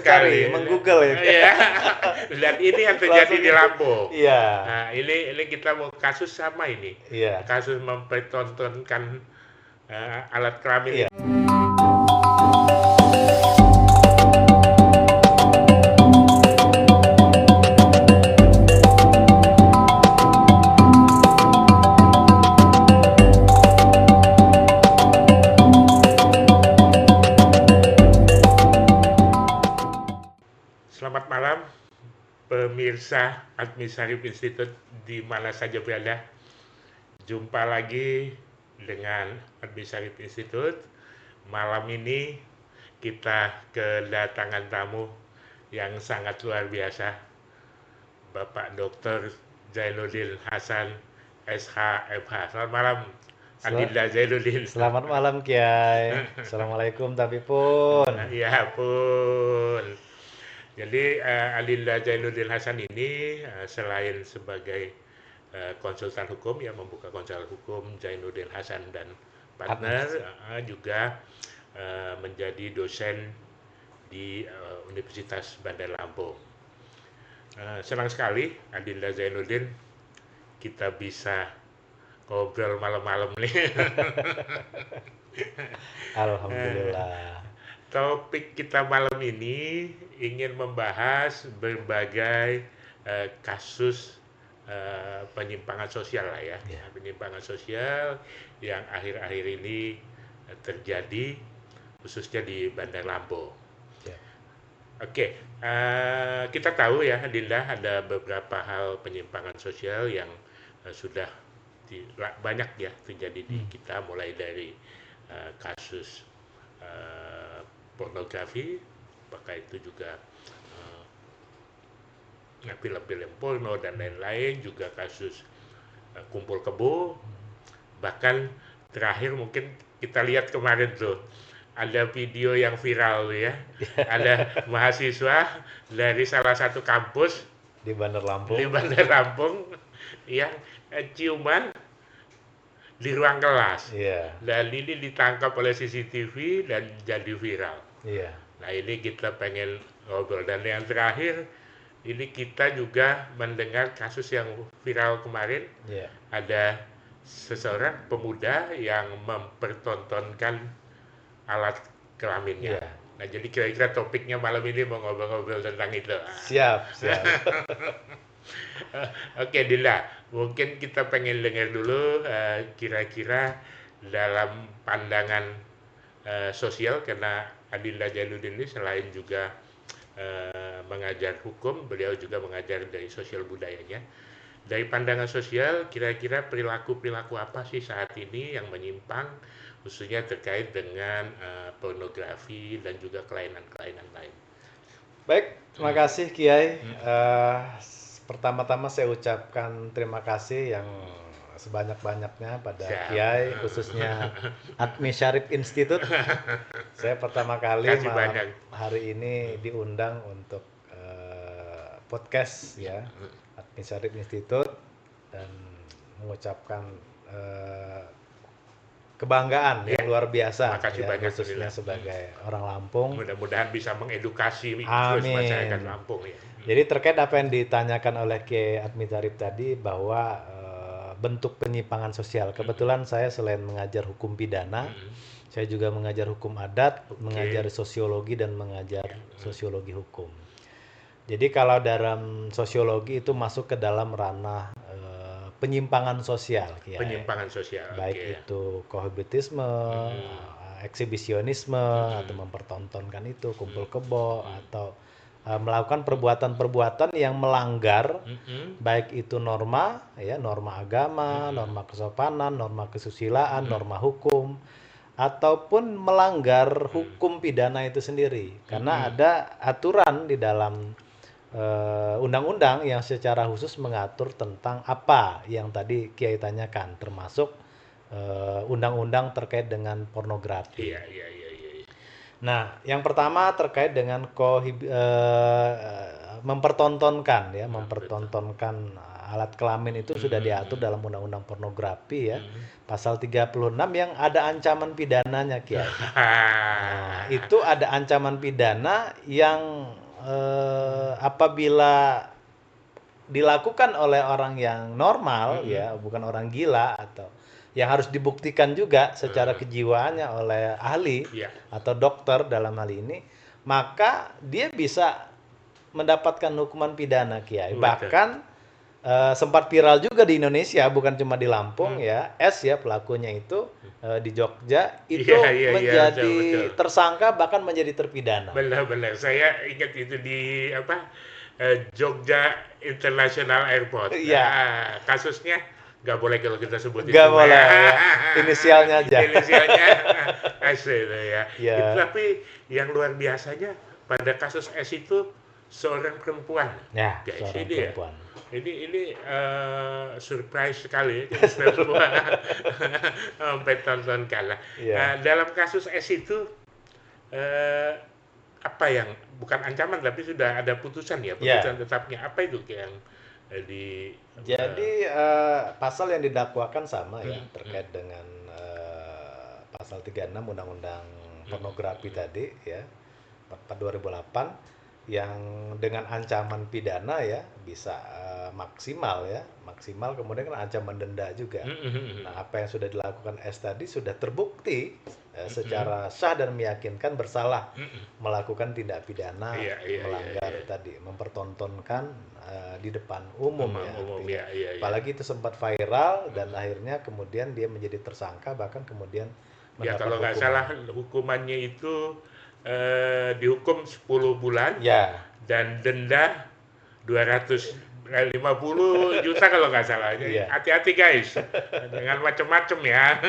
Cari, menggoogle ya. Iya. Dan ini yang terjadi di Lampung. Iya. Nah, ini kita mau kasus sama ini. Iya. Kasus mempertontonkan alat kelamin. Iya. Selamat malam, pemirsa Admi Syarif Institute di mana saja berada. Jumpa lagi dengan Admi Syarif Institute. Malam ini kita kedatangan tamu yang sangat luar biasa, Bapak Dr. Zainuddin Hasan, SHMH. Selamat malam, Adinda Zainuddin. Selamat malam Kiai. Assalamualaikum tapi pun. Ya pun. Jadi Adinda Zainuddin Hasan ini selain sebagai konsultan hukum yang membuka konsul hukum Zainuddin Hasan dan partner, juga menjadi dosen di Universitas Bandar Lampung. Senang sekali Adinda Zainuddin kita bisa ngobrol malam-malam nih. Alhamdulillah. Topik kita malam ini ingin membahas berbagai kasus penyimpangan sosial lah ya. Penyimpangan sosial yang akhir-akhir ini terjadi khususnya di Bandar Lampung. Oke, kita tahu ya Dinda, ada beberapa hal penyimpangan sosial yang sudah banyak ya terjadi di kita, mulai dari kasus pornografi, apakah itu juga film-film porno dan lain-lain, juga kasus kumpul kebo, bahkan terakhir mungkin kita lihat kemarin tuh ada video yang viral ya, ada mahasiswa dari salah satu kampus di Bandar Lampung yang ciuman di ruang kelas. Dan ini ditangkap oleh CCTV dan jadi viral. Nah ini kita pengen ngobrol. Dan yang terakhir, ini kita juga mendengar kasus yang viral kemarin. Ada seseorang pemuda yang mempertontonkan alat kelaminnya. Nah jadi kira-kira topiknya malam ini mau ngobrol-ngobrol tentang itu. Siap. Oke Dinda, mungkin kita pengen dengar dulu kira-kira dalam pandangan sosial, karena Adinda Zainuddin ini selain juga mengajar hukum, beliau juga mengajar dari sosial budayanya. Dari pandangan sosial, kira-kira perilaku-perilaku apa sih saat ini yang menyimpang, khususnya terkait dengan pornografi dan juga kelainan-kelainan lain. Baik, terima kasih Kiai. Pertama-tama saya ucapkan terima kasih yang sebanyak-banyaknya pada Kiai, khususnya Admi Syarif Institute. Saya pertama kali malam hari ini diundang untuk podcast ya, Admi Syarif Institute, dan mengucapkan kebanggaan yang luar biasa ya, khususnya sebagai orang Lampung. Mudah-mudahan bisa mengedukasi terus masyarakat Lampung ya. Jadi terkait apa yang ditanyakan oleh Kiai Admi Syarif tadi, bahwa bentuk penyimpangan sosial. Kebetulan saya selain mengajar hukum pidana, saya juga mengajar hukum adat, mengajar sosiologi, dan mengajar sosiologi hukum. Jadi kalau dalam sosiologi itu masuk ke dalam ranah penyimpangan sosial, ya. Penyimpangan sosial. Baik itu kohabitisme, eksibisionisme, atau mempertontonkan itu, kumpul kebo, atau melakukan perbuatan-perbuatan yang melanggar baik itu norma, ya, norma agama, norma kesopanan, norma kesusilaan, norma hukum, ataupun melanggar hukum pidana itu sendiri. Karena ada aturan di dalam undang-undang yang secara khusus mengatur tentang apa yang tadi Kiai tanyakan, termasuk undang-undang terkait dengan pornografi. Iya. Nah, yang pertama terkait dengan mempertontonkan ya, mempertontonkan alat kelamin itu sudah diatur dalam undang-undang pornografi ya. Pasal 36 yang ada ancaman pidananya, Kiai. Nah, itu ada ancaman pidana yang apabila dilakukan oleh orang yang normal ya, bukan orang gila, atau yang harus dibuktikan juga secara kejiwaannya oleh ahli atau dokter dalam hal ini, maka dia bisa mendapatkan hukuman pidana, Kiai. Bahkan sempat viral juga di Indonesia, bukan cuma di Lampung ya. S ya pelakunya itu di Jogja itu menjadi betul. Tersangka bahkan menjadi terpidana. Benar-benar. Saya ingat itu di Jogja International Airport. Iya. Kasusnya nggak boleh kalau kita sebut nggak boleh. Ya. Inisialnya aja. Inisialnya S itu ya. Itu, tapi yang luar biasanya pada kasus S itu seorang perempuan. Ya, seorang perempuan. Ini surprise sekali perempuan sampai tonton kalah. Dalam kasus S itu apa yang bukan ancaman tapi sudah ada putusan ya, putusan tetapnya apa itu yang jadi pasal yang didakwakan sama ya terkait dengan pasal 36 Undang-Undang Pornografi tadi ya 2008 yang dengan ancaman pidana ya bisa maksimal kemudian kan ancaman denda juga. Nah, apa yang sudah dilakukan S tadi sudah terbukti secara sah dan meyakinkan bersalah melakukan tindak pidana melanggar tadi, mempertontonkan di depan umum ya. Apalagi itu sempat viral dan akhirnya kemudian dia menjadi tersangka, bahkan kemudian mendapat kalau nggak salah hukumannya itu dihukum 10 bulan dan denda 250 juta kalau nggak salah. Hati-hati guys dengan macam-macam ya.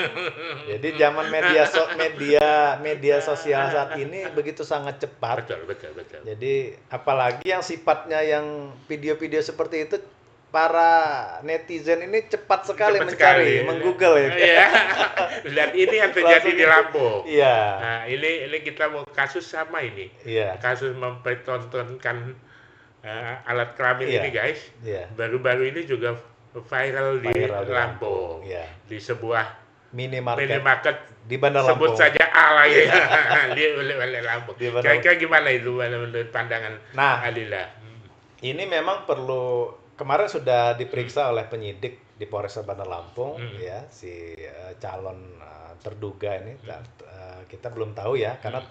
Jadi zaman media sosial saat ini begitu sangat cepat. Betul. Jadi apalagi yang sifatnya yang video-video seperti itu, para netizen ini cepat sekali mencari, menggoogle ya. Dan ini yang terjadi di Lampung. Iya. Nah, ini kita mau kasus sama ini. Kasus mempertontonkan alat kelamin ini guys. Baru-baru ini juga viral di Lampung. Di sebuah minimarket di Bandar Lampung. Sebut saja A lah ya. Di Lampung. Kira-kira gimana itu menurut pandangan Alila? Ini memang perlu. Kemarin sudah diperiksa oleh penyidik di Polres Bandar Lampung ya si calon terduga ini. Kita belum tahu ya karena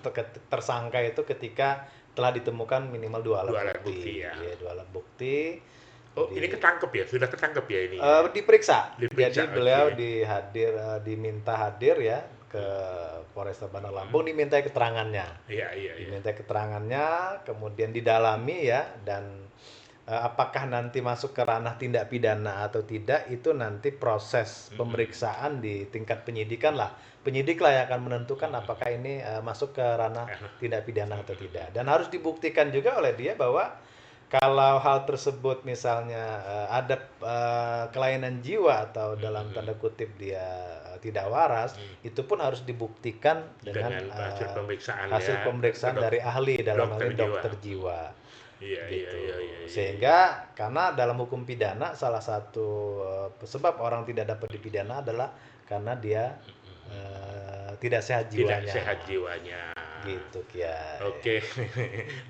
tersangka itu ketika telah ditemukan minimal 2 alat bukti. Dua alat bukti. Ini ketangkep ya? Sudah ketangkep ya ini? Diperiksa. Jadi beliau diminta hadir ya ke Polres Bandar Lampung, diminta keterangannya. Diminta keterangannya, kemudian didalami ya, dan apakah nanti masuk ke ranah tindak pidana atau tidak, itu nanti proses pemeriksaan di tingkat penyidikan lah. Penyidik lah yang akan menentukan apakah ini masuk ke ranah tindak pidana atau tidak. Dan harus dibuktikan juga oleh dia bahwa kalau hal tersebut misalnya ada kelainan jiwa atau dalam tanda kutip dia tidak waras, itu pun harus dibuktikan dengan hasil pemeriksaan dari ahli, dalam hal ini dokter jiwa. Gitu. Sehingga karena dalam hukum pidana salah satu sebab orang tidak dapat dipidana adalah karena dia tidak sehat jiwanya. Gitu, Kiai. Oke.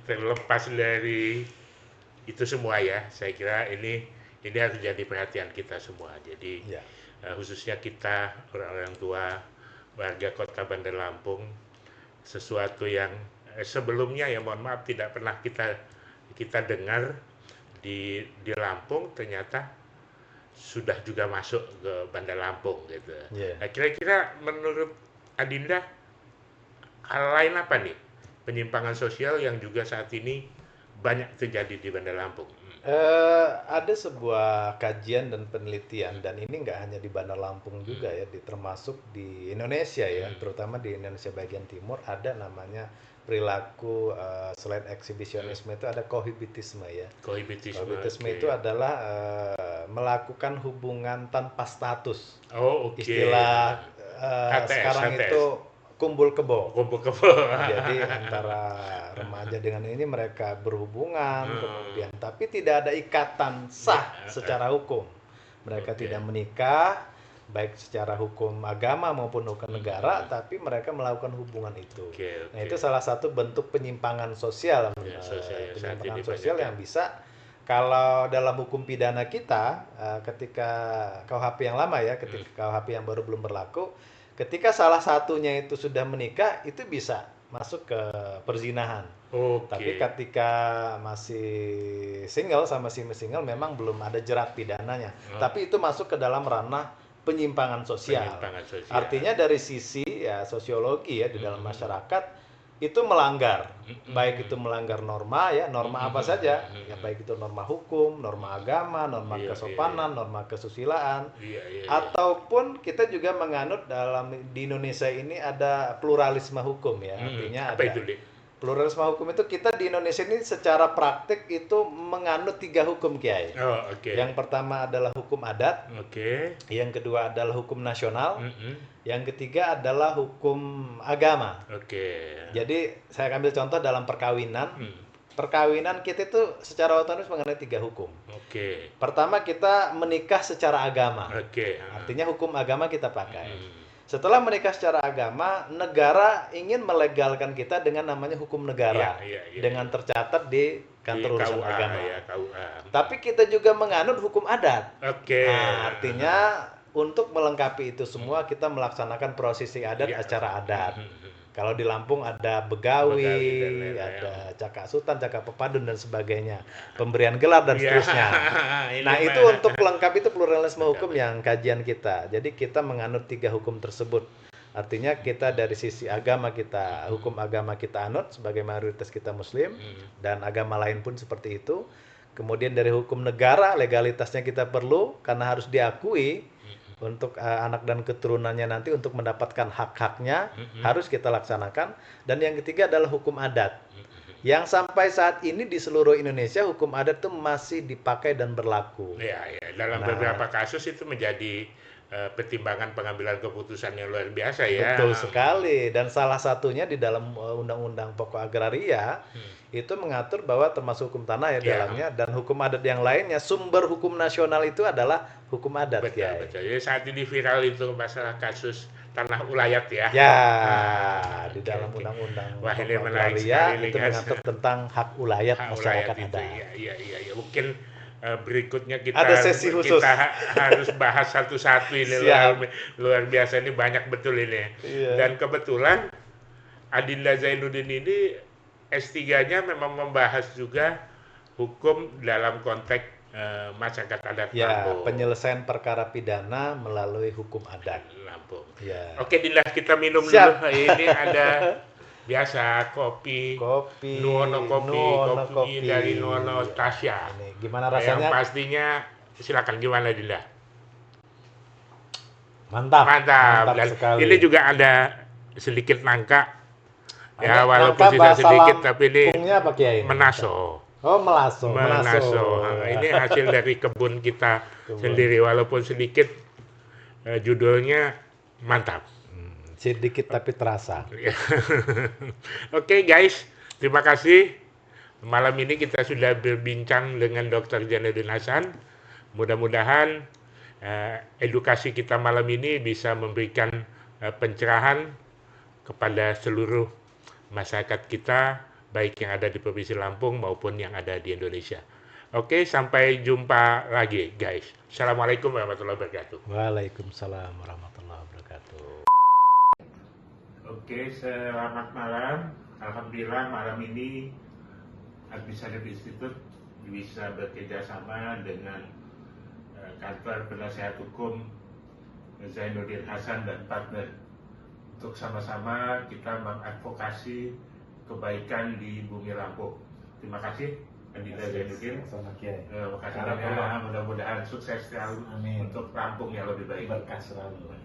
Terlepas dari itu semua ya, saya kira ini harus jadi perhatian kita semua. Jadi khususnya kita orang-orang tua warga Kota Bandar Lampung, sesuatu yang sebelumnya ya mohon maaf tidak pernah kita dengar di Lampung, ternyata sudah juga masuk ke Bandar Lampung gitu. Nah, kira-kira menurut Adinda hal lain apa nih penyimpangan sosial yang juga saat ini banyak terjadi di Bandar Lampung? Ada sebuah kajian dan penelitian, dan ini nggak hanya di Bandar Lampung juga ya, termasuk di Indonesia ya, terutama di Indonesia bagian timur ada namanya perilaku selain eksibisionisme itu ada kohibitisme ya. Kohibitisme itu adalah melakukan hubungan tanpa status. Istilah sekarang itu kumpul kebo. Kumpul kebo. Jadi antara remaja dengan ini mereka berhubungan, kemudian tapi tidak ada ikatan sah secara hukum. Mereka tidak menikah, baik secara hukum agama maupun hukum negara, tapi mereka melakukan hubungan itu. Nah, itu salah satu bentuk penyimpangan sosial, penyimpangan sosial yang bisa, kalau dalam hukum pidana kita, ketika KUHP yang lama ya, ketika KUHP yang baru belum berlaku, ketika salah satunya itu sudah menikah, itu bisa masuk ke perzinahan. Tapi ketika masih single sama si single, memang belum ada jerat pidananya. Tapi itu masuk ke dalam ranah penyimpangan sosial. Artinya dari sisi ya sosiologi ya di dalam masyarakat itu melanggar, baik itu melanggar norma ya, norma apa saja, ya baik itu norma hukum, norma agama, norma kesopanan, norma kesusilaan, ataupun kita juga menganut di Indonesia ini ada pluralisme hukum ya, artinya apa ada pluralisme hukum itu kita di Indonesia ini secara praktik itu menganut 3 hukum Kiai. Yang pertama adalah hukum adat, yang kedua adalah hukum nasional, yang ketiga adalah hukum agama. Jadi saya ambil contoh dalam perkawinan. Perkawinan kita itu secara otomatis mengenai 3 hukum. Pertama kita menikah secara agama. Artinya hukum agama kita pakai. Setelah menikah secara agama, negara ingin melegalkan kita dengan namanya hukum negara, dengan tercatat di kantor urusan agama. Tapi kita juga menganut hukum adat. Nah, artinya untuk melengkapi itu semua kita melaksanakan prosesi adat, acara adat. Kalau di Lampung ada begawi, ada cakak sutan, cakak pepadun dan sebagainya, pemberian gelar dan seterusnya. Nah itu untuk lengkap itu pluralisme hukum yang kajian kita. Jadi kita menganut 3 hukum tersebut. Artinya kita dari sisi agama kita, hukum agama kita anut sebagai mayoritas kita Muslim, dan agama lain pun seperti itu. Kemudian dari hukum negara, legalitasnya kita perlu karena harus diakui. Untuk anak dan keturunannya nanti untuk mendapatkan hak-haknya harus kita laksanakan. Dan yang ketiga adalah hukum adat, yang sampai saat ini di seluruh Indonesia hukum adat itu masih dipakai dan berlaku. Dalam beberapa kasus itu menjadi pertimbangan pengambilan keputusan yang luar biasa ya. Betul sekali. Dan salah satunya di dalam Undang-Undang Pokok Agraria itu mengatur bahwa termasuk hukum tanah ya dalamnya, dan hukum adat yang lainnya, sumber hukum nasional itu adalah hukum adat. Betul. Jadi saat ini viral itu masalah kasus tanah ulayat ya. Di dalam Undang-Undang Pokok Agraria itu mengatur tentang hak ulayat masyarakat adat. Iya. Mungkin berikutnya kita ada sesi khusus. Kita harus bahas satu-satu ini. Luar biasa, ini banyak betul ini. Dan kebetulan Adinda Zainuddin ini S3-nya memang membahas juga hukum dalam konteks masyarakat adat Lampung. Penyelesaian perkara pidana melalui hukum adat Lampung. Oke, Dinda, kita minum dulu. Ini ada biasa kopi Nuwono kopi dari Nuwono Tasya. Ini gimana rasanya? Yang pastinya silakan, gimana Dinda? Mantap Dan sekali. ini juga ada sedikit nangka. Ya, walaupun sisa sedikit, tapi ini apa, Kiai? menaso. Melaso. Ini hasil dari kebun kita sendiri, walaupun sedikit. Judulnya mantap. Sedikit tapi terasa. Oke, guys, terima kasih. Malam ini kita sudah berbincang dengan Dr. Zainuddin Hasan. Mudah-mudahan edukasi kita malam ini bisa memberikan pencerahan kepada seluruh masyarakat kita, baik yang ada di Provinsi Lampung maupun yang ada di Indonesia. Oke, sampai jumpa lagi, guys. Assalamualaikum warahmatullahi wabarakatuh. Waalaikumsalam warahmatullahi wabarakatuh. Oke, selamat malam. Alhamdulillah malam ini Administrative Institute bisa bekerja sama dengan kantor penasihat hukum Zainuddin Hasan dan partner untuk sama-sama kita mengadvokasi kebaikan di bumi Lampung. Terima kasih Adinda Zainuddin. Terima kasih banyak. Mudah-mudahan sukses selalu untuk Lampung yang lebih baik. Berkah selalu.